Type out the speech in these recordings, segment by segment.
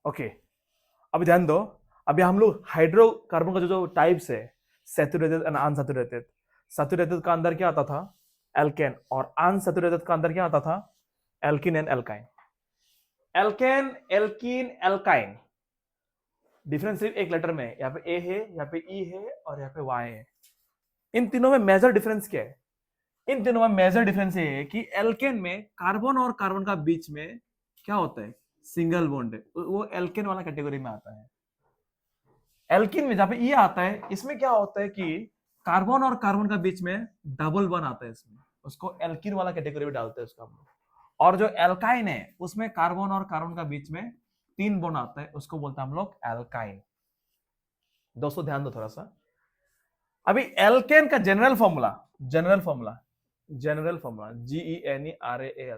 Okay, अभी ध्यान दो। अभी हम लोग हाइड्रोकार्बन का जो टाइप्स है, सैचुरेटेड एंड अनसैचुरेटेड। सैचुरेटेड का अंदर क्या आता था? एल्केन, और अनसैचुरेटेड का अंदर क्या आता था? Alkene and alkyne. Alkane, alkene, alkyne, difference सिर्फ एक लेटर में है। यहाँ पे ए है, यहाँ पे ई है, और यहाँ पे वाई है। इन तीनों में मेजर डिफरेंस क्या है? इन तीनों में मेजर डिफरेंस ये है कि एल्केन में कार्बन और कार्बन का बीच में क्या होता है? सिंगल बॉन्ड है, वो एल्केन वाला कैटेगरी में आता है। एल्किन में जहां पे ई आता है, इसमें क्या होता है कि कार्बन और कार्बन का बीच में डबल बॉन्ड आता है, इसमें उसको एल्किन वाला कैटेगरी में डालते हैं उसका हम लोग। और जो एल्काइन है, उसमें कार्बन और कार्बन का बीच में 3 बॉन्ड आता है, उसको बोलते हैं हम लोग एल्काइन। दोस्तों ध्यान दो थोड़ा सा। अभी एल्केन का general formula, GENERAL,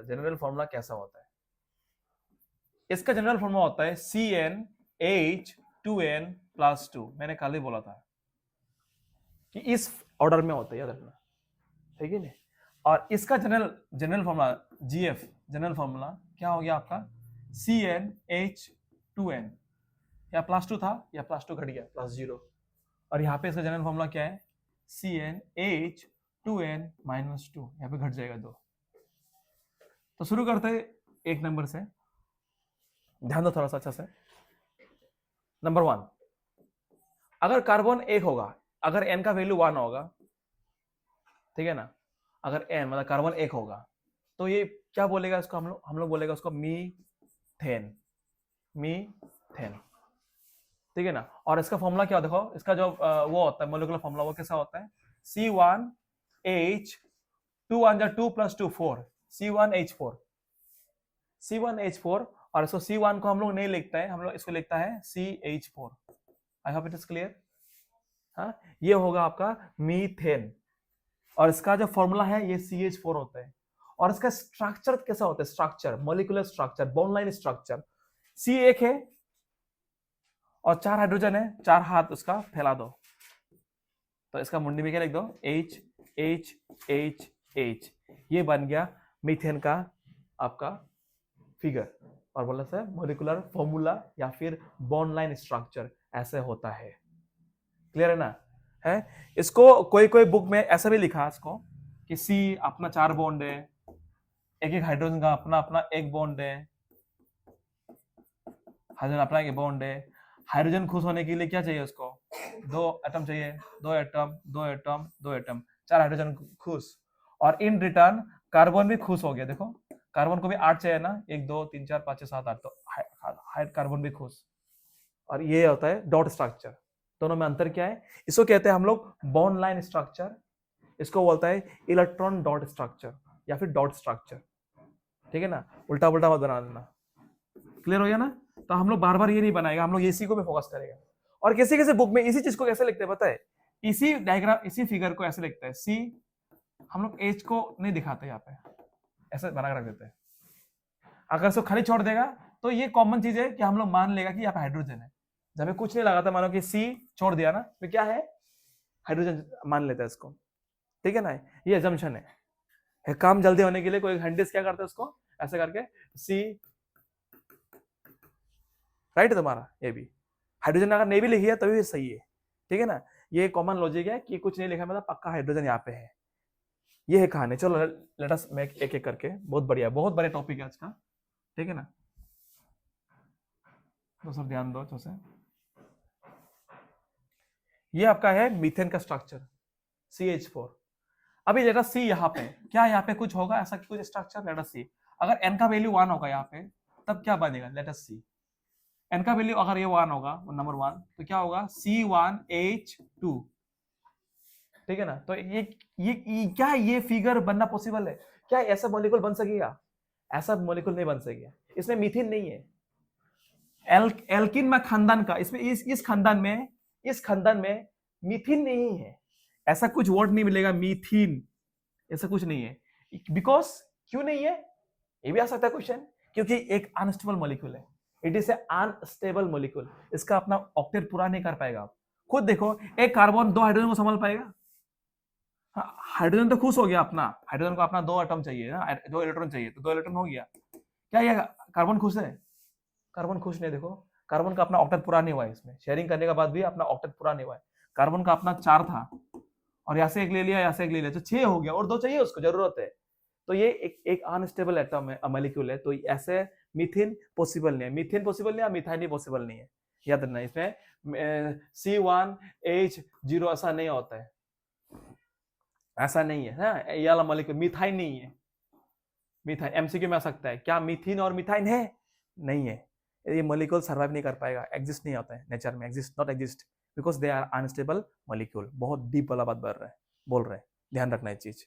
general formula कैसा होता है? इसका जनरल फॉर्मूला होता है CnH2n+2। मैंने कल ही बोला था कि इस ऑर्डर में होता है, याद रखना, ठीक है ना। और इसका general formula GF, general formula क्या हो गया आपका? CnH2n, या +2 था, या +2 घट गया, +0। और यहाँ पे इसका जनरल फॉर्मूला क्या है? CnH2n-2, यहाँ पे घट जाएगा 2। तो शुरू करते हैं 1 नंबर से, ध्यान दो थोड़ा सा अच्छा से। नंबर 1, अगर कार्बन 1 होगा, अगर n का वैल्यू 1 होगा, ठीक है ना, अगर n मतलब कार्बन 1 होगा, तो ये क्या बोलेगा इसको? हम लोग बोलेगा उसको मीथेन, ठीक है ना। और इसका फॉर्मूला क्या देखो, इसका जो वो होता है मोलिकुलर फॉर्मूला, वो कैसा होता है? C1H, 2 1 जा 2 + 2 4, C1H4। और इसको C1 को हम लोग नहीं लिखता है, हम लोग इसको लिखता है CH4। I hope it is clear. हाँ, ये होगा आपका मीथेन, और इसका जो फॉर्मूला है ये CH4 होता है। और इसका स्ट्रक्चर कैसा होता है? Structure, molecular structure, bond line structure, C एक है और 4 हाइड्रोजन है, 4 हाथ उसका फैला दो, तो इसका मुंडी में क्या लिख दो? H H H H। ये बन गया मीथेन का आपका फिगर, और बोला सर मोलिकुलर फॉर्मूला या फिर बॉन्ड लाइन स्ट्रक्चर ऐसे होता है। क्लियर है ना? है, इसको कोई कोई बुक में ऐसा भी लिखा इसको कि C अपना 4 बॉन्ड है, एक एक हाइड्रोजन का अपना अपना 1 बॉन्ड है, हाइड्रोजन अपना 1 बॉन्ड है। हाइड्रोजन खुश होने के लिए क्या चाहिए उसको? 2 एटम चाहिए, 2 एटम, 2 एटम, 2 एटम, 4 हाइड्रोजन खुश। और इन रिटर्न कार्बन भी खुश हो गया। देखो कार्बन को भी 8 चाहिए ना, 1 2 3 4 5 6 7 8, तो कार्बन भी खुश। और ये होता है डॉट स्ट्रक्चर। दोनों में अंतर क्या है? इसको कहते हैं हम लोग बॉन्ड लाइन स्ट्रक्चर, इसको बोलता है इलेक्ट्रॉन डॉट स्ट्रक्चर या फिर डॉट स्ट्रक्चर, ठीक है ना। उल्टा उल्टा मत बना देना। क्लियर हो गया ना? तो हम लोग बार बार ये नहीं बनाएगा, हम लोग इसी को भी फोकस करेगा। और किसी किसी बुक में इसी चीज को कैसे लिखते हैं पता है? इसी डायग्राम, इसी फिगर को ऐसे लिखते हैं, सी, हम लोग एच को नहीं दिखाते, यहाँ पे ऐसे बना कर रख देते हैं। अगर इसको खाली छोड़ देगा तो ये कॉमन चीज है कि हम लोग मान लेगा कि यहाँ पे हाइड्रोजन है। जब मैं कुछ नहीं लगाता, मानो कि सी छोड़ दिया ना, तो क्या है? हाइड्रोजन मान लेता है इसको, ठीक है ना। ये अजम्पशन है। काम जल्दी होने के लिए कोई साइंटिस्ट क्या करता है, उसको ऐसे करके सी, राइट है तुम्हारा। ये भी हाइड्रोजन अगर नहीं भी लिखी है तभी भी सही है, ठीक है ना। ये कॉमन लॉजिक है कि कुछ नहीं लिखा मतलब पक्का हाइड्रोजन यहाँ पे है। ये है कहानी। चलो लेट अस मेक एक एक करके। बहुत बढ़िया, बहुत बड़े टॉपिक है आज का, ठीक है ना। तो सब ध्यान दो अच्छे से। ये आपका है मीथेन का स्ट्रक्चर CH4। अभी लेट अस सी, यहाँ पे क्या, यहाँ पे कुछ होगा ऐसा कुछ स्ट्रक्चर? लेट अस सी, अगर n का वैल्यू 1 होगा यहाँ पे, तब क्या बनेगा? लेट अस सी, n का वैल्यू अगर ये 1 होगा, नंबर 1, तो क्या होगा? C1H2, ठीक है ना। तो ये क्या, ये फिगर बनना पॉसिबल है क्या? ऐसा मॉलिक्यूल बन सकेगा? ऐसा मॉलिक्यूल नहीं बन सकेगा, इसमें मीथेन नहीं है। एल्किन में खानदान का, इसमें इस खानदान में मीथेन नहीं है। ऐसा कुछ वर्ड नहीं मिलेगा मीथेन, ऐसा कुछ नहीं है। बिकॉज क्यों नहीं है? ये भी आ सकता है क्वेश्चन, क्योंकि एक अनस्टेबल मॉलिक्यूल है। It is a unstable molecule, इसका अपना ऑक्टेट पूरा नहीं कर पाएगा। आप खुद देखो, एक कार्बन 2 हाइड्रोजन को संभाल पाएगा? हाइड्रोजन तो खुश हो गया अपना, हाइड्रोजन को अपना 2 एटम चाहिए ना, 2 इलेक्ट्रॉन चाहिए, तो 2 इलेक्ट्रॉन हो गया। क्या ये कार्बन खुश है? कार्बन खुश नहीं, देखो कार्बन का अपना ऑक्टेट पूरा नहीं हुआ है, इसमें शेयरिंग करने के बाद भी अपना ऑक्टेट पूरा नहीं हुआ है। कार्बन का अपना 4 था और यहाँ से एक ले लिया, यहाँ से एक ले लिया, तो 6 हो गया और 2 चाहिए उसको, जरूरत है। तो ये एक अनस्टेबल एटम है, मॉलिक्यूल है, तो ऐसे मीथेन पॉसिबल नहीं है, मीथेन पॉसिबल नहीं है, मिथाइन पॉसिबल नहीं है, याद रखना। इसमें C1H0 ऐसा नहीं होता है, ऐसा नहीं है ना, ये वाला मॉलिक्यूल मिथाइन नहीं है। मिथाइन एमसीक्यू में आ सकता है, क्या मीथेन और मिथाइन है? नहीं है, ये मॉलिक्यूल सर्वाइव नहीं कर पाएगा, एग्जिस्ट नहीं होता है नेचर में, exist not exist because they are unstable molecule. बहुत डीप वाला बात बोल रहे हैं, ध्यान रखना है चीज।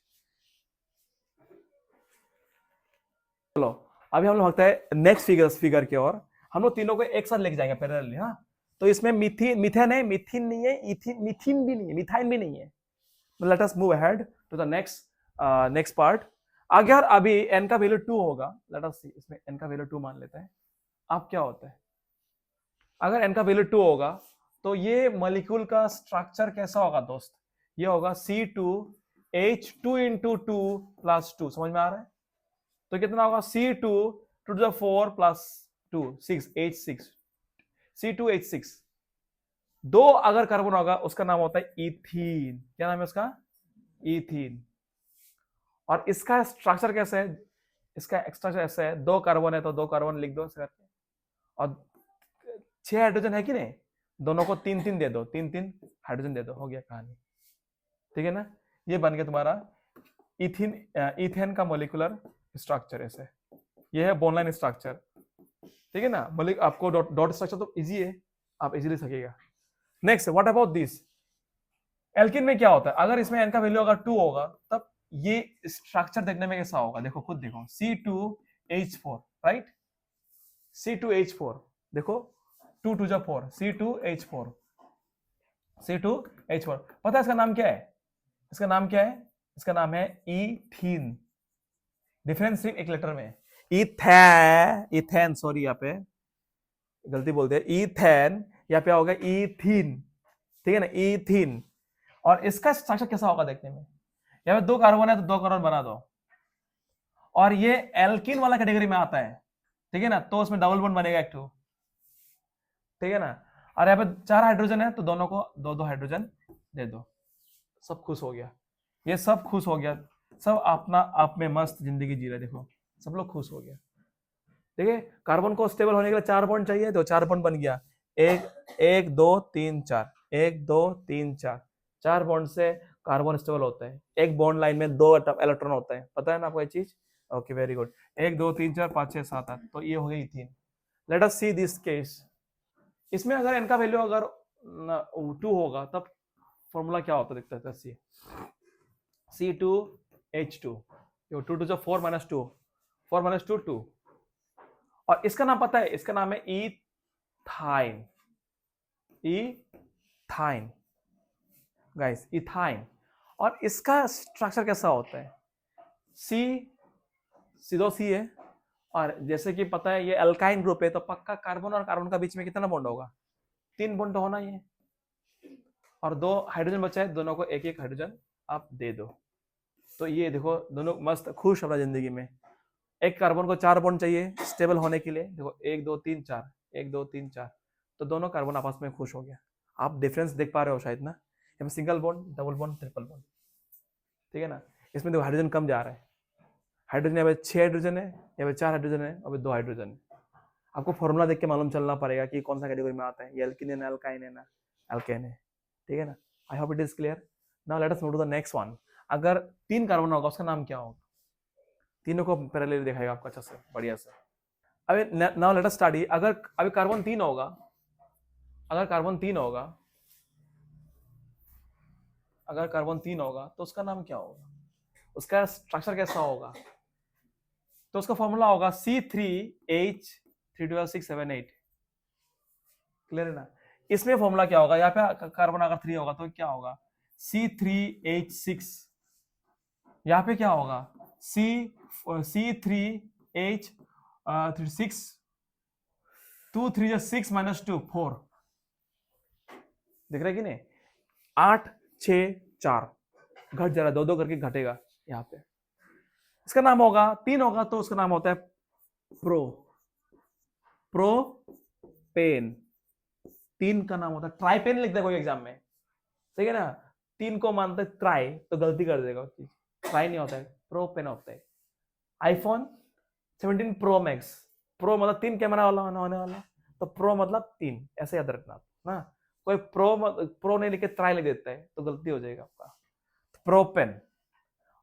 चलो अभी हम लोग भागते हैं नेक्स्ट फिगर की ओर। हम लोग तीनों को एक साथ लेके जाएंगे पैरेलली। हाँ, तो इसमें मिथेन है, मिथीन नहीं है, मिथीन भी नहीं है, मिथाइन भी नहीं है। Let us move ahead to the next part. अगर अभी n का वैल्यू 2 होगा, लेट अस सी, इसमें n का वैल्यू 2 मान लेते हैं। अब क्या होता है, अगर n का वैल्यू 2 होगा तो ये मॉलिक्यूल का स्ट्रक्चर कैसा होगा दोस्त? ये होगा C2H2 इंटू 2 प्लस 2। समझ में आ रहा है? तो कितना होगा? C2 2 to the 4 plus 2 6 H6, C2H6। 2 अगर कार्बन होगा उसका नाम होता है इथीन। क्या नाम है उसका? इथीन। और इसका स्ट्रक्चर कैसा है? इसका स्ट्रक्चर ऐसा है, 2 कार्बन है तो 2 कार्बन लिख दो करके, और 6 हाइड्रोजन है कि नहीं, दोनों को 3-3 दे दो, 3-3 हाइड्रोजन दे दो, हो गया कहानी। ठीक है ना? ये बन गया तुम्हारा इथेन का मॉलिक्यूलर स्ट्रक्चर। ऐसे ये है बोनलाइन स्ट्रक्चर। ठीक है ना? आपको डॉट स्ट्रक्चर तो इजी है, आप इजीली सकेगा। Next, what about this? Alkene में क्या होता है? अगर इसमें n का वैल्यू अगर 2 होगा तब ये स्ट्रक्चर देखने में कैसा होगा? देखो, खुद देखो, C2H4, राइट? C2H4 देखो, 2 2 जा 4, C2H4, C2H4। पता है इसका नाम क्या है? इसका नाम क्या है? इसका नाम है इथीन। डिफरेंस सिर्फ एक लेटर में है, इथेन, सॉरी यहाँ पे गलती बोलते हैं, इथेन, यहाँ पे होगा इथीन। ठीक है ना? इथीन। और इसका स्ट्रक्चर कैसा होगा देखने में? यहाँ पे 2 कार्बन है तो 2 कार्बन बना दो, और ये एल्किन वाला कैटेगरी में आता है। ठीक है ना? तो उसमें डबल बॉन्ड बनेगा एक ठो। ठीक है ना? और यहाँ पे 4 हाइड्रोजन है तो दोनों को 2-2 हाइड्रोजन दे दो, सब खुश हो गया। ये सब खुश हो गया, सब अपना आप में मस्त जिंदगी जी रहे। देखो, सब लोग खुश हो गया। ठीक है? कार्बन को स्टेबल होने के लिए 4 बॉन्ड चाहिए, तो 4 बॉन्ड बन गया। 1 2 3 4, 1 2 3 4, 4 बॉन्ड से कार्बन स्टेबल होता है। एक बॉन्ड लाइन में 2 इलेक्ट्रॉन होता है, पता है ना आपको ये चीज? Okay, very good. 1 2 3 4 5 6 7 8, तो ये हो गई ethene. Let us see this case. इसमें अगर n का वैल्यू अगर 2 होगा तब फॉर्मूला क्या होता है? देखते हैं। C2H2, 2 2 4 minus 2, 4 minus 2 2। और इसका नाम पता है? इसका नाम है इथाइन। Ethyne guys, ethyne. और इसका स्ट्रक्चर कैसा होता है? सीधो सी है, और जैसे कि पता है ये अल्काइन ग्रुप है, तो पक्का कार्बन और कार्बन का बीच में कितना बॉन्ड होगा? 3 बॉन्ड तो होना ही है। और 2 हाइड्रोजन बचा है, दोनों को 1-1 हाइड्रोजन आप दे दो। तो ये देखो, दोनों मस्त खुश अपना जिंदगी में। एक कार्बन को 4 बॉन्ड चाहिए स्टेबल होने के लिए। देखो, 1 2 3 4, 1 2 3 4, तो दोनों कार्बन आपस में खुश हो गया। आप डिफरेंस देख पा रहे हो शायद ना? यहाँ single bond, double bond, triple bond. ठीक है ना? इसमें देखो हाइड्रोजन कम जा रहा है। हाइड्रोजन यहाँ पे 6 हाइड्रोजन है, यहाँ पे 4 हाइड्रोजन है, और 2 हाइड्रोजन है। आपको फॉर्मूला देख के मालूम चलना पड़ेगा कि कौन सा कैटेगरी में आता है, ये एल्किन है ना, अल्काइन है ना, अल्केन है। ठीक है ना? I hope it is clear. Now let us move to the next one. अगर 3 कार्बन होगा उसका नाम क्या होगा? तीनों को पैरेलल दिखाएगा आपको अच्छा से, बढ़िया से। अभी नाउ लेट अस स्टडी। अगर अभी कार्बन 3 होगा, अगर कार्बन 3 होगा, अगर कार्बन 3 होगा तो उसका नाम क्या होगा? उसका स्ट्रक्चर कैसा होगा? तो उसका फॉर्मूला होगा C3H312 6 7 8। क्लियर है ना? इसमें फॉर्मूला क्या होगा? यहाँ पे कार्बन अगर 3 होगा तो क्या होगा? C3H6। यहाँ पे क्या होगा? C3H6, 2 3 6 minus 2 4। दिख रहा है कि नहीं? 8 6 4 घट जा रहा है, 2-2 करके घटेगा यहाँ पे। इसका नाम होगा, 3 होगा तो उसका नाम होता है प्रोपेन, तीन का नाम होता है। ट्राइपेन लिखता है कोई एग्जाम में, ठीक है ना, तीन को मानते ट्राई तो गलती कर देगा, ट्राई नहीं होता है, प्रोपेन होता है। आईफोन 17 प्रो मैक्स, प्रो मतलब तीन कैमरा वाला होने वाला, तो प्रो मतलब तीन, ऐसे याद रखना ना। कोई प्रो नहीं लिखे ट्राई लिख देता है तो गलती हो जाएगा आपका। प्रोपेन,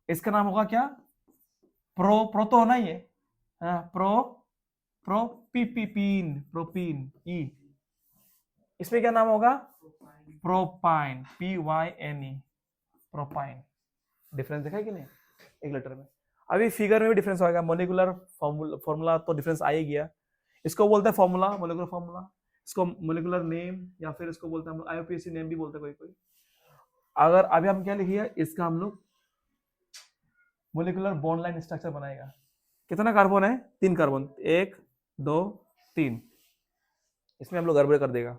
इसका नाम होगा क्या, प्रो तो होना ही है, हाँ, प्रोपीन, प्रोपीन ई, इसमें क्या नाम होगा, प्रोपाइन, PYNE, प्रोपाइन। डिफरेंस देखा है कि नहीं एक लेटर में। अभी फिगर में भी डिफरेंस होगा, मोलिकुलर फॉर्मूला तो डिफरेंस आ ही गया, इसको बोलते हैं फॉर्मूला, मोलिकुलर फॉर्मूला, इसको मोलिकुलर नेम या फिर इसको बोलते हैं हम लोग IUPAC नेम भी बोलते हैं कोई कोई। अगर अभी हम क्या लिखिए, इसका हम लोग मोलिकुलर बॉन्ड लाइन स्ट्रक्चर बनाएगा। कितना कार्बन है, 3 कार्बन, 1 2 3, इसमें हम लोग गड़बड़ कर देगा।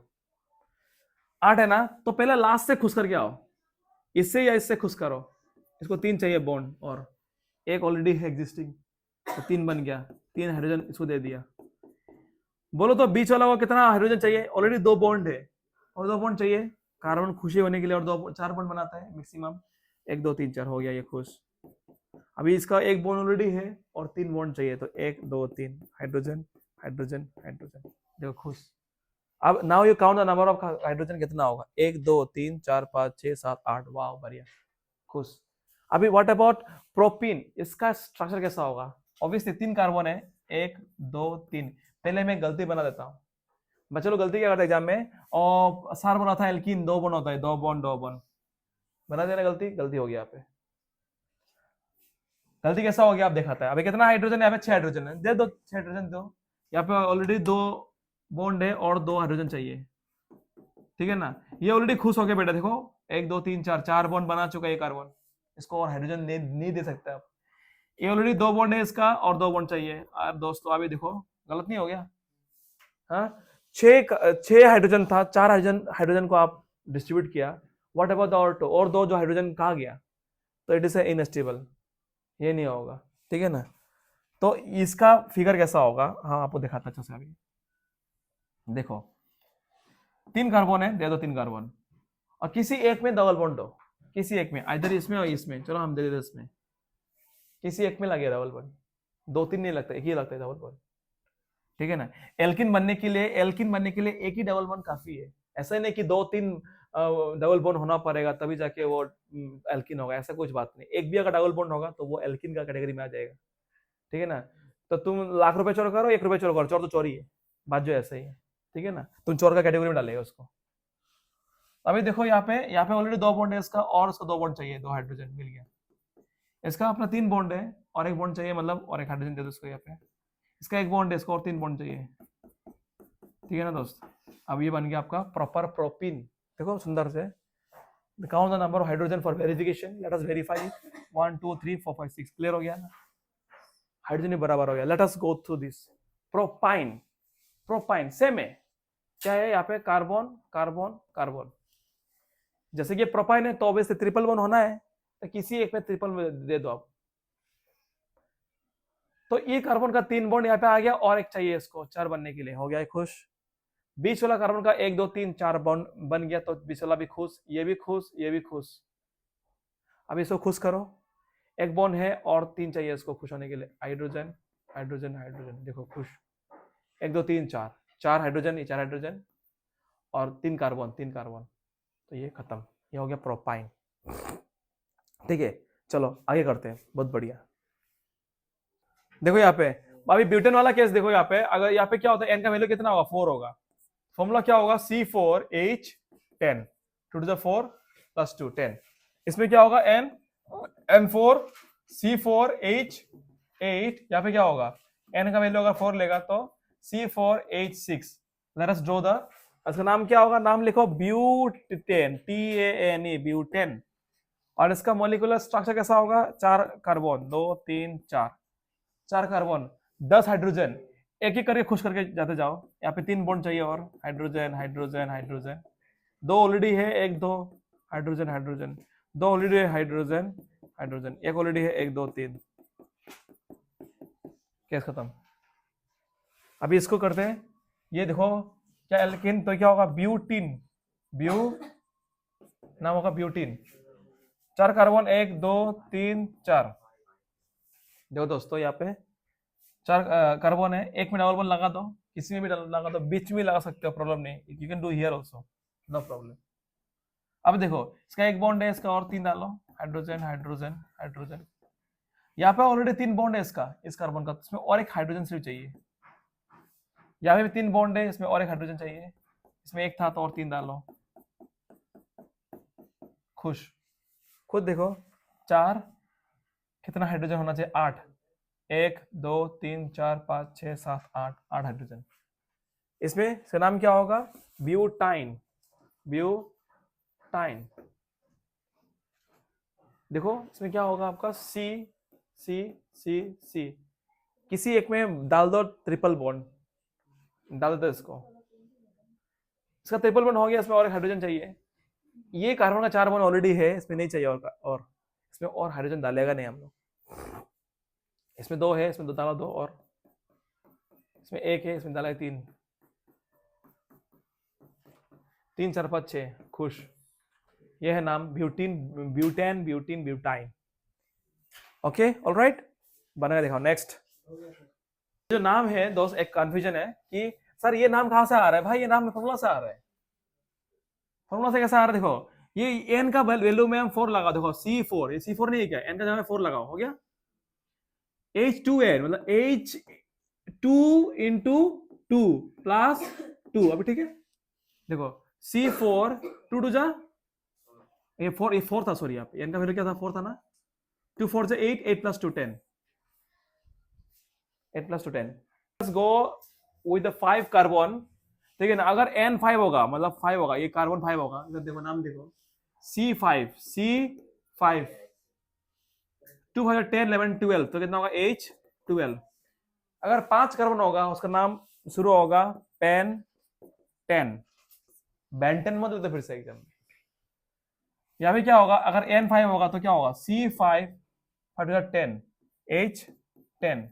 8 है ना, तो पहले लास्ट से खुश करके आओ, इससे या इससे खुश करो, इसको 3 चाहिए बॉन्ड, और एक ऑलरेडी है एग्जिस्टिंग, तो 3 बन गया, 3 हाइड्रोजन इसको दे दिया। बोलो तो बीच वाला को कितना हाइड्रोजन चाहिए, ऑलरेडी 2 बॉन्ड है और 2 बॉन्ड चाहिए, कार्बन खुशी होने के लिए, और 4 बॉन्ड बनाता है मैक्सिमम, 1 2 3 4 हो गया ये खुश। अभी इसका 1 बॉन्ड ऑलरेडी है और 3 बॉन्ड चाहिए, तो 1 2 3 हाइड्रोजन हाइड्रोजन हाइड्रोजन, देखो खुश। अब now you count the number of hydrogen, कितना होगा, 1 2 3 4 5 6 7 8, वाह बढ़िया, खुश। अभी व्हाट अबाउट प्रोपीन, इसका स्ट्रक्चर कैसा होगा, ऑब्वियसली 3 कार्बन है, 1 2 3। पहले मैं गलती बना देता हूँ, बच्चे लोग गलती क्या करते हैं एग्जाम में, और सार बना था एल्कीन, 2 बॉन्ड होता है, 2 बॉन्ड 2 बॉन्ड बना देना, गलती हो गया यहाँ पे। गलती कैसा हो गया आप दिखाता है। अभी कितना हाइड्रोजन है, यहाँ पे 6 हाइड्रोजन है, दे दो 6 हाइड्रोजन दो, यहाँ पे ऑलरेडी 2 बॉन्ड है और 2 हाइड्रोजन चाहिए, ठीक है ना। ये ऑलरेडी खुश हो गया बेटा, देखो 1 2 3 4, 4 बॉन्ड बना चुका है कार्बन, इसको और हाइड्रोजन नहीं दे सकते आप। ये ऑलरेडी 2 बॉन्ड है इसका, और 2 बॉन्ड चाहिए। अब दोस्तों अभी देखो गलत नहीं हो गया, हाँ, 6 हाइड्रोजन था, 4 हाइड्रोजन को आप डिस्ट्रीब्यूट किया, व्हाट अबाउट द और 2 जो हाइड्रोजन कहा गया, तो इट इज इनस्टेबल, ये नहीं होगा, ठीक है ना। तो इसका फिगर कैसा होगा, हाँ आपको दिखाता अच्छा से। अभी देखो 3 कार्बन है, दे दो 3 कार्बन, और किसी एक में डबल बॉन्ड दो, किसी एक में, इधर इसमें और इसमें, चलो हम दे देते इसमें, किसी एक में लगे डबल बॉन्ड, 2 3 नहीं लगता, एक ही लगता है डबल बॉन्ड, ठीक है ना। एल्किन बनने के लिए एक ही डबल बॉन्ड काफी है, ऐसा नहीं कि 2 3 डबल बॉन्ड होना पड़ेगा तभी जाके वो एल्किन होगा, ऐसा कुछ बात नहीं। एक भी अगर डबल बॉन्ड होगा तो वो एल्किन का कैटेगरी में आ जाएगा, ठीक है ना। तो तुम लाख रुपए चोर करो, 1 रुपए चोर करो, चोर तो चोरी है, बात जो ऐसा ही है, ठीक है ना, तुम चोर का कैटेगरी में डालेगा उसको। अभी देखो यहाँ पे ऑलरेडी 2 बॉन्ड है इसका, और उसको 2 बॉन्ड चाहिए, 2 हाइड्रोजन मिल गया, इसका अपना 3 बॉन्ड है और 1 बॉन्ड चाहिए, मतलब और 1 हाइड्रोजन दे दो इसको, यहाँ पे इसका 1 बॉन्ड है, इसको और 3 बॉन्ड चाहिए, ठीक है ना दोस्त। अब ये बन गया आपका प्रॉपर प्रोपीन। देखो सुंदर से, count the number of hydrogen for verification, let us verify 1 2 3 4 5 6, clear हो गया ना, हाइड्रोजन बराबर हो गया। Let us go through this. Propyne same है, क्या है यहाँ पे, कार्बन कार्बन कार्बन, जैसे कि प्रोपाइन है तो ऑब्वियसली ट्रिपल बॉन्ड होना है, तो किसी एक में ट्रिपल दे दो आप। तो ये कार्बन का 3 बॉन्ड यहाँ पे आ गया, और एक चाहिए इसको 4 बनने के लिए, हो गया खुश। बीच वाला कार्बन का 1 2 3 4 बॉन्ड बन गया, तो बीच वाला भी खुश, ये भी खुश, ये भी खुश। अब इसको खुश करो, 1 बॉन्ड है और 3 चाहिए इसको खुश होने के लिए, हाइड्रोजन हाइड्रोजन हाइड्रोजन, देखो खुश, 1 2 3 4, 4 हाइड्रोजन, ये 4 हाइड्रोजन और 3 कार्बन, 3 कार्बन, तो ये खत्म, ये हो गया प्रोपाइन, ठीक है। चलो आगे करते हैं, बहुत बढ़िया। देखो यहाँ पे अभी ब्यूटेन वाला केस देखो, यहाँ पे अगर यहाँ पे क्या होता है, एन का वैल्यू कितना होगा, 4 होगा, फॉर्मूला क्या होगा, C4H10, 2 to the 4 + 2 10, इसमें क्या होगा, N4 C4H8, यहाँ पे क्या होगा, N का वैल्यू अगर 4 लेगा तो C4H6। Let us draw the, इसका नाम क्या होगा, नाम लिखो ब्यूटेन, TANE, ब्यूटेन। और इसका मॉलिक्यूलर स्ट्रक्चर कैसा होगा, 4 कार्बन 2 3 4, 4 कार्बन 10 हाइड्रोजन, एक एक करके खुश करके जाते जाओ। यहाँ पे 3 बॉन्ड चाहिए, और हाइड्रोजन हाइड्रोजन हाइड्रोजन, 2 ऑलरेडी है, 1 2 हाइड्रोजन हाइड्रोजन, 2 ऑलरेडी है, हाइड्रोजन हाइड्रोजन, 1 ऑलरेडी है, 1 2 3, केस खत्म। अभी इसको करते हैं, ये देखो क्या एल्किन, तो क्या होगा ब्यूटीन, ब्यू नाम होगा ब्यूटीन। 4 कार्बन, 1 2 3 4। देखो दोस्तों यहाँ पे 4 कार्बन है, एक में डबल बॉन्ड लगा दो, किसी में भी लगा दो, बीच में लगा सकते हो, प्रॉब्लम नहीं, you can do here also, no problem. अब देखो इसका एक बॉन्ड है, इसका और 3 डालो, हाइड्रोजन हाइड्रोजन हाइड्रोजन। यहाँ पे ऑलरेडी 3 बॉन्ड है इसका, इस कार्बन का, इसमें और एक हाइड्रोजन सिर्फ चाहिए। यहाँ पे भी 3 बॉन्ड है, इसमें और एक हाइड्रोजन चाहिए, इसमें एक था तो और 3 डालो, खुश। खुद देखो 4, कितना हाइड्रोजन होना चाहिए, 8, 1 2 3 4 5 6 7 8, 8 हाइड्रोजन। इसमें इसका नाम क्या होगा, ब्यूटाइन, ब्यूटाइन। देखो इसमें क्या होगा आपका, सी सी सी सी, किसी एक में डाल दो ट्रिपल बॉन्ड, डाल दो इसको, इसका ट्रिपल बॉन्ड हो गया, इसमें और एक हाइड्रोजन चाहिए। ये कार्बन का 4 बॉन्ड ऑलरेडी है, इसमें नहीं चाहिए और इसमें और हाइड्रोजन डालेगा नहीं हम लोग। इसमें 2 है, इसमें 2 डाला, 2 और, इसमें 1 है, इसमें डाला 3, 3 4 5 6, खुश। ये है नाम butene, butane butene butyne. Okay alright, बना के दिखाओ। नेक्स्ट जो नाम है दोस्त, एक कंफ्यूजन है कि सर ये नाम कहां से आ रहा है, भाई ये नाम फॉर्मूला से आ रहा है। फॉर्मूला से कैसे आ रहा है, देखो ये एन का वैल्यू में हम 4 लगाओ, देखो C4, ये C4 नहीं है क्या, एन का जगह 4 लगाओ, हो गया H2n, मतलब H2 इंटू 2 प्लस 2, अभी ठीक है। देखो C4 2 2 जा, ये 4 था, सॉरी, यहाँ पे एन का वैल्यू क्या था, 4 था ना, 2 4 से 8, 8 plus 2 10, 8 plus 2 10। Let's go with the 5 carbon, ठीक है ना। अगर N 5 होगा, मतलब 5 होगा, ये कार्बन 5 होगा, इधर देखो नाम देखो, C5 2 5 10 11 12, तो कितना होगा, H12। अगर 5 कार्बन होगा, उसका नाम शुरू होगा पेन 10, बेंटेन मत होता फिर से एग्जाम में। यहाँ पे क्या होगा, अगर N 5 होगा तो क्या होगा, C5 10 H10,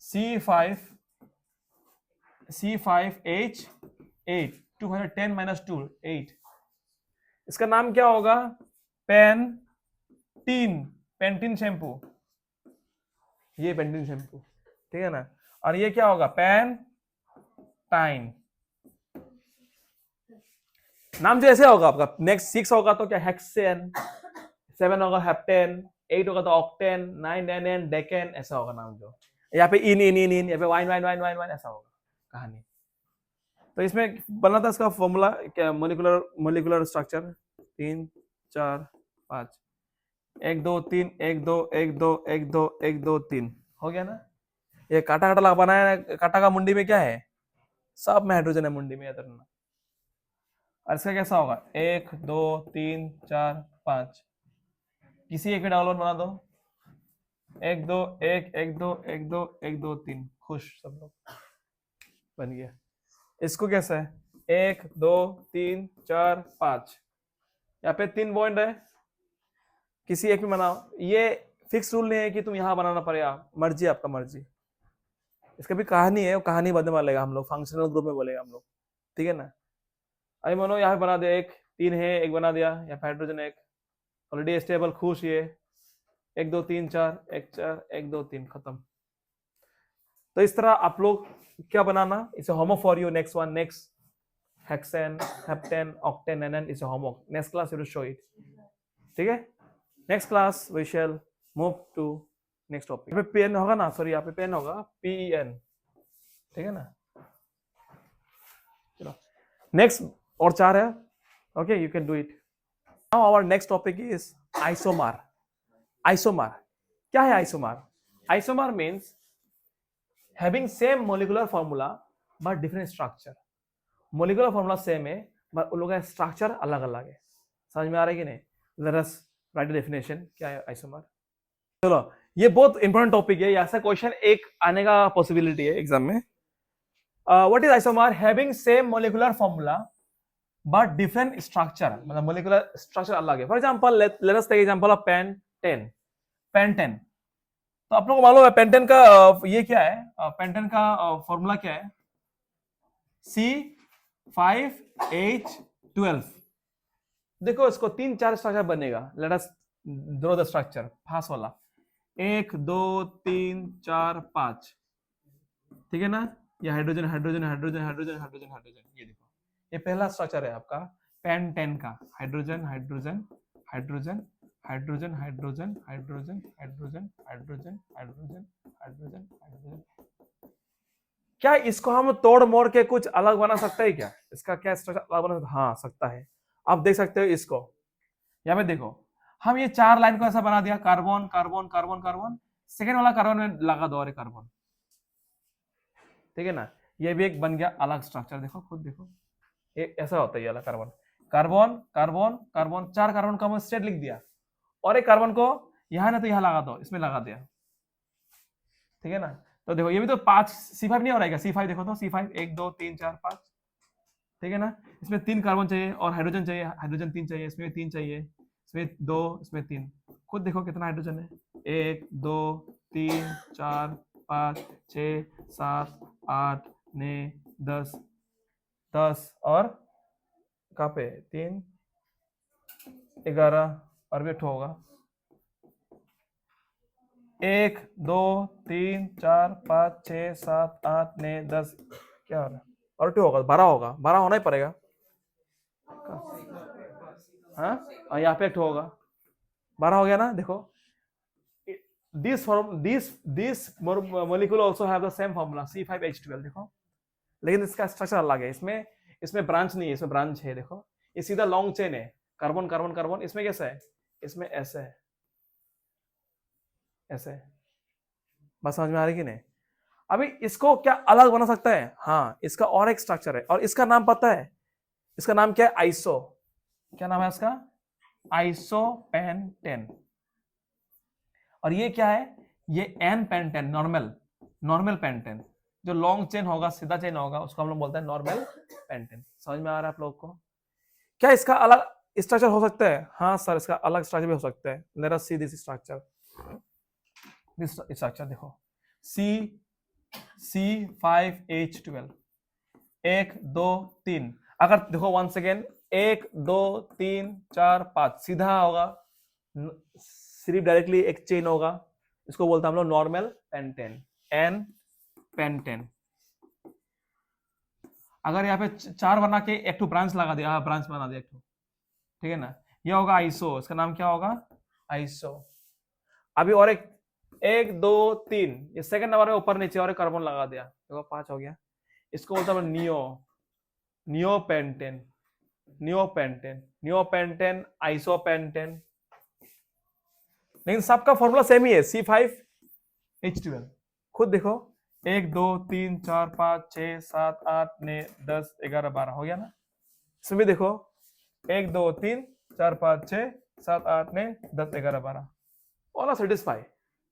C5 H8, 210 minus 2 8। इसका नाम क्या होगा, पेंटीन शैम्पू, ये पेंटीन शैम्पू, ठीक है ना। और ये क्या होगा, पेंटाइन। नाम जो ऐसे होगा आपका। नेक्स्ट 6 होगा तो क्या, हेक्सेन, 7 होगा हेप्टेन, 8 होगा तो ऑक्टेन, 9 डेनेन डेकेन, ऐसा होगा नाम जो। यहाँ पे इन, यहाँ पे वाइन, ऐसा होगा कहानी। तो इसमें बना था इसका फॉर्मूला क्या, मोलिकुलर स्ट्रक्चर 3 4 5, 1 2 3 1 2 1 2 1 2 1 2 3, हो गया ना। ये काटा काटा बनाया, काटा का मुंडी में क्या है, सब में हाइड्रोजन है मुंडी में, याद रखना। और इसका कैसा होगा, 1 2 3 4 5, किसी एक डाउनलोड बना दो, 1 2 1 1 2 1 2 1 2 3, खुश सब लोग, बन गया। इसको कैसा है, 1 2 3 4 5, यहाँ पे 3 बॉन्ड है, किसी एक में बनाओ। ये फिक्स रूल नहीं है कि तुम यहाँ बनाना पड़ेगा, मर्जी आपका मर्जी। इसका भी कहानी है, कहानी बाद में बोलेगा हम लोग, फंक्शनल ग्रुप में बोलेगा हम लोग, ठीक है ना। अभी मानो यहाँ पे बना दिया, 1 3 है, एक बना दिया, यहाँ पे हाइड्रोजन 1 ऑलरेडी स्टेबल, खुश। ये 1 2 3 4 1 4 1 2 3, खत्म। तो इस तरह आप लोग क्या बनाना, इसे homo for you, next one, next hexane heptane octane N N is homo. Next class will show it, ठीक है। Next class we shall move to next topic. यहाँ पे पेन होगा ना, सॉरी यहाँ पे पेन होगा, PEN, ठीक है ना। चलो नेक्स्ट, और 4 है, okay, you can do it. Now our next topic is isomer. Isomer क्या है, isomer means having same molecular formula but different structure. Molecular formula same है बट उन लोगों का स्ट्रक्चर अलग अलग है। समझ में आ रहा है कि नहीं? Let us right the definition, क्या है आइसोमर। चलो ये बहुत इंपॉर्टेंट टॉपिक है, ऐसा क्वेश्चन एक आने का पॉसिबिलिटी है एग्जाम में। What is isomer? Having same molecular formula but different structure, मतलब मोलिकुलर स्ट्रक्चर अलग है। For example let us take example of pentane. तो आप लोगों को मालूम है पेंटेन का ये क्या है, पेंटेन का फॉर्मूला क्या है? C5H12। देखो इसको 3-4 स्ट्रक्चर बनेगा। Let us draw the structure fast वाला। 1 2 3 4 5, ठीक है ना। ये hydrogen hydrogen hydrogen hydrogen hydrogen hydrogen, ये देखो ये पहला स्ट्रक्चर है आपका पेंटेन का। Hydrogen hydrogen hydrogen hydrogen hydrogen hydrogen hydrogen hydrogen hydrogen hydrogen hydrogen. क्या इसको हम तोड़ मोड़ के कुछ अलग बना सकते हैं क्या? इसका क्या स्ट्रक्चर अलग बना सकते? हाँ सकता है। आप देख सकते हो इसको, यहाँ पे देखो हम ये 4 लाइन को ऐसा बना दिया, carbon carbon carbon carbon, second वाला कार्बन में लगा दो और कार्बन, ठीक है ना। ये भी एक बन गया अलग स्ट्रक्चर। देखो खुद देखो, ये ऐसा होता है ये वाला carbon carbon carbon carbon, 4 carbon को हम स्ट्रेट लिख दिया और एक कार्बन को यहाँ ना तो यहाँ लगा दो, इसमें लगा दिया, ठीक है ना। तो देखो ये भी तो 5 C5 नहीं हो रहा है। C5 देखो तो C5 1 2 3 4 5, ठीक है ना। इसमें 3 कार्बन चाहिए और हाइड्रोजन चाहिए, हाइड्रोजन 3 चाहिए, इसमें 3 चाहिए, इसमें 2, इसमें 3। खुद देखो कितना हाइड्रोजन है, 1 2 3 4 5 6 7 8 9 10 10 और कहाँ पे 3 11 और भी होगा 1 2 3 4 5 6 7 8 9 10, क्या हो रहा है और 2 होगा 12 होगा, 12 होना ही पड़ेगा। हाँ यहाँ पे एक होगा, 12 हो गया ना। देखो this molecule also have the same formula C5H12, देखो लेकिन इसका स्ट्रक्चर अलग है। इसमें ब्रांच नहीं है, इसमें ब्रांच है। देखो ये सीधा लॉन्ग चेन है, कार्बन कार्बन कार्बन। इसमें कैसा है, इसमें ऐसे है, ऐसे। बात समझ में आ रही कि नहीं? अभी इसको क्या अलग बना सकता है? हाँ इसका और एक स्ट्रक्चर है और इसका नाम पता है, इसका नाम क्या है? आइसो। क्या नाम है इसका? आइसोपेंटेन। और ये क्या है? ये एन पेंटेन, नॉर्मल पेंटेन। जो लॉन्ग चेन होगा, सीधा चेन होगा, उसको हम लोग बोलते हैं नॉर्मल पेंटेन। समझ में आ रहा है आप लोग को? क्या इसका अलग स्ट्रक्चर हो सकता है? हाँ सर इसका अलग स्ट्रक्चर भी हो सकता है। Let us see this structure. This structure देखो C5H12 1 2 3। अगर देखो वंस अगेन 1 2 3 4 5 सीधा होगा, सिर्फ डायरेक्टली एक चेन होगा, इसको बोलते हैं हम लोग नॉर्मल पेंटेन, एन पेंटेन। अगर यहाँ पे 4 बना के एक ब्रांच लगा दिया, हाँ ब्रांच बना दिया एक, ठीक है ना, ये होगा आइसो। इसका नाम क्या होगा? आइसो। अभी और एक 1 2 3, ये सेकंड नंबर में ऊपर नीचे और एक कार्बन लगा दिया, देखो 5 हो गया। इसको बोलते हैं नियोपेंटेन, नियोपेंटेन, नियोपेंटेन, आइसोपेंटेन। लेकिन सबका फॉर्मूला सेम ही है, C5H12। खुद देखो 1 2 3 4 5 6 7 8 9 10 11 12 हो गया ना। इसमें भी देखो 1 2 3 4 5 6 7 8 9 10 11 12, ऑल आर सेटिस्फाई।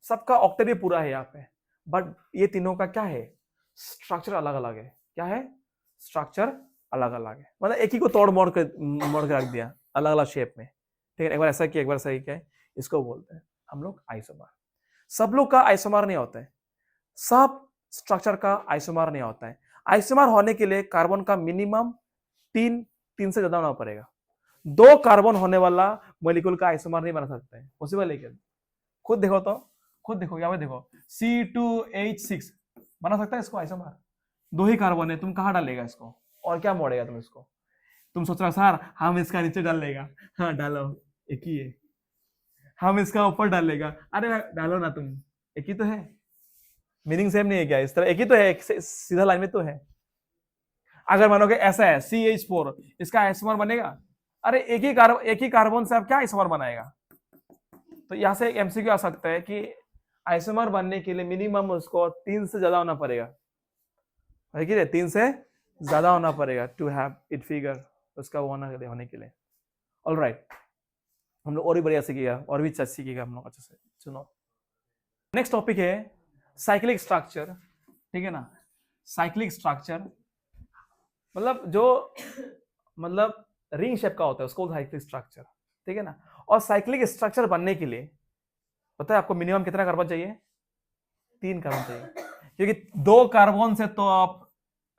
सबका ऑक्टेव पूरा है यहाँ पे। बट ये तीनों का क्या है? स्ट्रक्चर अलग अलग है। क्या है? स्ट्रक्चर अलग अलग है। मतलब एक ही को तोड़ मोड़ के रख दिया अलग अलग शेप में, ठीक है। एक बार ऐसा किया, एक बार सही किया, इसको बोलते हैं हम लोग आइसोमर। सब लोग का आइसोमर नहीं होता है, सब स्ट्रक्चर का आइसोमर नहीं होता है। आइसोमर होने के लिए कार्बन का मिनिमम 3 से ज्यादा होना पड़ेगा। 2 कार्बन होने वाला मॉलिक्यूल का आइसोमर नहीं बना सकते हैं, पॉसिबल है क्या? खुद देखो तो, खुद देखो यहाँ पे देखो C2H6 बना सकता है इसको आइसोमर? 2 ही कार्बन है, तुम कहाँ डालेगा इसको और क्या मोड़ेगा तुम इसको? तुम सोच रहा सर हम इसका नीचे डाल लेगा, हाँ डालो, एक ही है। हम इसका ऊपर डाल लेगा, अरे डालो ना तुम, एक ही तो है। मीनिंग सेम नहीं है क्या? इस तरह एक ही तो है, सीधा लाइन में तो है। अगर मानोगे ऐसा है CH4, इसका आइसोमर बनेगा? अरे एक ही कार्बन से आप क्या आइसोमर बनाएगा? तो यहां से एक MCQ आ सकता है कि आइसोमर बनने के लिए मिनिमम उसको 3 से ज्यादा होना पड़ेगा, है कि नहीं? 3 से ज्यादा होना पड़ेगा टू हैव इट फिगर, उसका होने के लिए। ऑलराइट, हम लोग और भी बढ़िया सीखेगा और भी अच्छा सीखेगा हम लोग अच्छे से। सुनो, नेक्स्ट टॉपिक है साइक्लिक स्ट्रक्चर, ठीक है ना। साइक्लिक स्ट्रक्चर मतलब रिंग शेप का होता है, उसको साइक्लिक स्ट्रक्चर, ठीक है ना। और साइक्लिक स्ट्रक्चर बनने के लिए पता है आपको मिनिमम कितना कार्बन चाहिए? 3 कार्बन चाहिए, क्योंकि 2 कार्बन से तो आप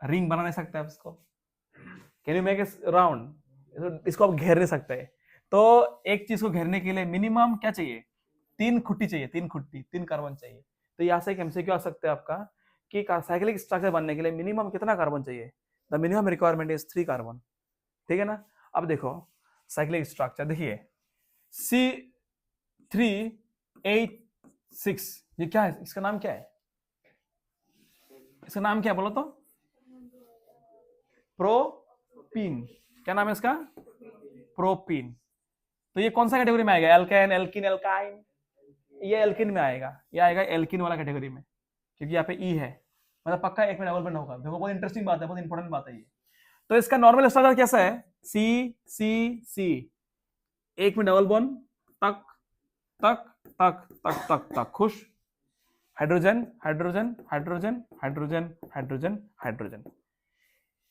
रिंग बना नहीं सकते आप इसको, can you make it round, इसको आप घेर नहीं सकते। तो एक चीज को घेरने के लिए मिनिमम क्या चाहिए, 3 खुट्टी चाहिए, 3 खुट्टी, 3 कार्बन चाहिए। तो यहाँ से एक एमसीक्यू आ सकता है आपका कि साइक्लिक स्ट्रक्चर बनने के लिए मिनिमम कितना कार्बन चाहिए, the minimum requirement is 3 carbon, ठीक है ना। अब देखो साइक्लिक स्ट्रक्चर देखिए, C3H6, ये क्या है, इसका नाम क्या है, इसका नाम क्या है बोलो तो, प्रोपीन, क्या नाम है इसका, प्रोपीन। तो ये कौन सा कैटेगरी में आएगा, एल्केन, एल्किन, एल्काइन, ये एल्किन में आएगा, ये आएगा एल्किन वाला कैटेगरी में, क्योंकि यहाँ पे ई है, मतलब पक्का एक में डबल बॉन्ड होगा। देखो बहुत इंटरेस्टिंग बात है, बहुत इंपॉर्टेंट बात है ये। तो इसका नॉर्मल स्ट्रक्चर कैसा है, सी सी सी, एक में डबल बॉन्ड, तक तक तक तक तक तक, खुश, hydrogen hydrogen hydrogen hydrogen hydrogen hydrogen.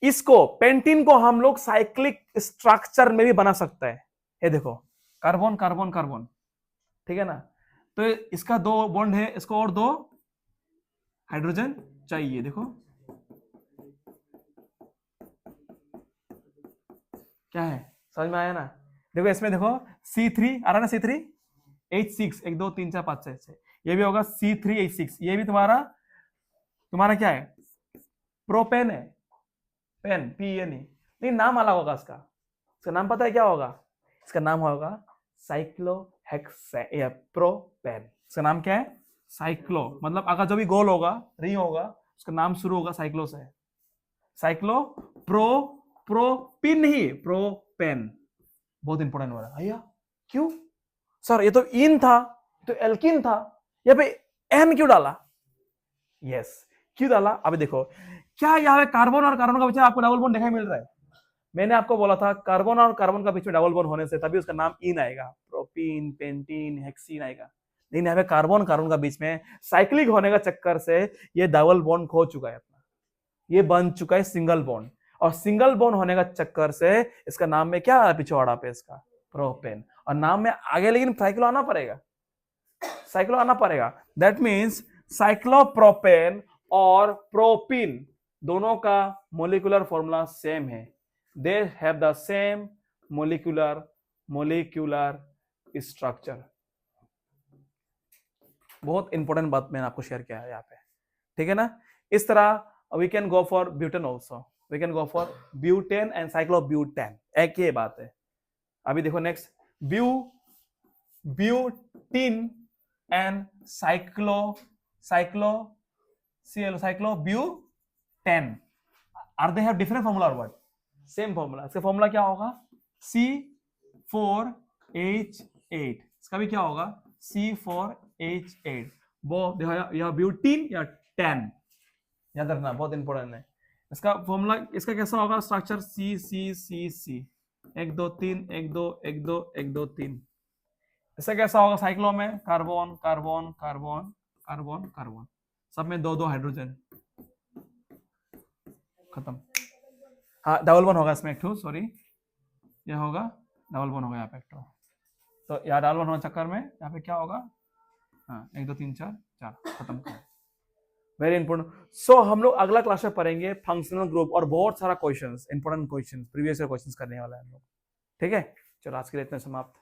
इसको पेंटीन को हम लोग साइक्लिक स्ट्रक्चर में भी बना सकता है, ये देखो कार्बन कार्बन कार्बन, ठीक है ना। तो इसका 2 बॉन्ड है, इसको और 2 हाइड्रोजन चाहिए, देखो क्या है, समझ में आया ना। देखो इसमें देखो C3 आ रहा ना, C3H6, 1 2 3 4 5 6 6, ये भी होगा C3H6, ये भी तुम्हारा क्या है, प्रोपेन है, पेन PN, नहीं नाम अलग होगा इसका, इसका नाम पता है क्या होगा, इसका नाम होगा साइक्लोहेक्सेन या प्रोपेन। इसका नाम क्या है, साइक्लो, मतलब अगर जो भी गोल होगा, रिंग होगा, उसका नाम शुरू होगा साइक्लो से, साइक्लो प्रोपिन ही, प्रोपेन। बहुत इंपॉर्टेंट हो रहा है भैया, क्यों सर, ये तो इन था, तो एल्किन था, यहाँ पे एन क्यों डाला, यस क्यों डाला। अब देखो क्या यहाँ पे कार्बन और कार्बन का बीच में आपको डबल बॉन्ड देखने मिल रहा है, मैंने आपको बोला था कार्बन और कार्बन का बीच में डबल बॉन्ड होने से तभी उसका नाम इन आएगा, प्रोपीन पेंटीन हेक्सीन आएगा। लेकिन यहाँ पे कार्बन कार्बन का बीच में साइक्लिक होने का चक्कर से ये डबल बॉन्ड खो चुका है अपना, ये बन चुका है सिंगल बॉन्ड, और सिंगल बॉन्ड होने का चक्कर से इसका नाम में क्या पिछवाड़ा पे इसका प्रोपेन, और नाम में आगे लेकिन साइक्लो आना पड़ेगा, साइक्लो आना पड़ेगा। दैट मीन्स साइक्लोप्रोपेन और प्रोपीन दोनों का मोलिकुलर फॉर्मूला सेम है, they have the same molecular structure। बहुत इंपॉर्टेंट बात मैंने आपको शेयर किया है यहाँ पे, ठीक है ना। इस तरह we can go for butane also, we can go for butane and cyclobutane, एक ये बात है। अभी देखो next, butene and cyclobutane, are they have different formula और व्हाट, सेम फॉर्मूला। इसका फॉर्मूला क्या होगा, C4H8, इसका भी क्या होगा C4H8। वो देखो यह ब्यूटीन या टेन, याद रखना बहुत इंपॉर्टेंट है। इसका फॉर्मूला, इसका कैसा होगा स्ट्रक्चर, C 1 2 3 1 2 1 2 1 2 3। इसका कैसा होगा साइक्लो में, carbon carbon carbon carbon carbon, सब में 2 2 हाइड्रोजन, खत्म। हाँ डबल बॉन्ड होगा इसमें एक ठो, सॉरी ये होगा डबल बॉन्ड होगा यहाँ पे एक ठो, तो यहाँ डबल बॉन्ड होने चक्कर में यहाँ पे क्या होगा, हाँ 1 2 3 4 4, खत्म। Very important. सो हम लोग अगला क्लास में पढ़ेंगे फंक्शनल ग्रुप और बहुत सारा questions, important questions, previous year questions करने वाला है हम लोग, ठीक है। चलो आज के लिए इतना समाप्त।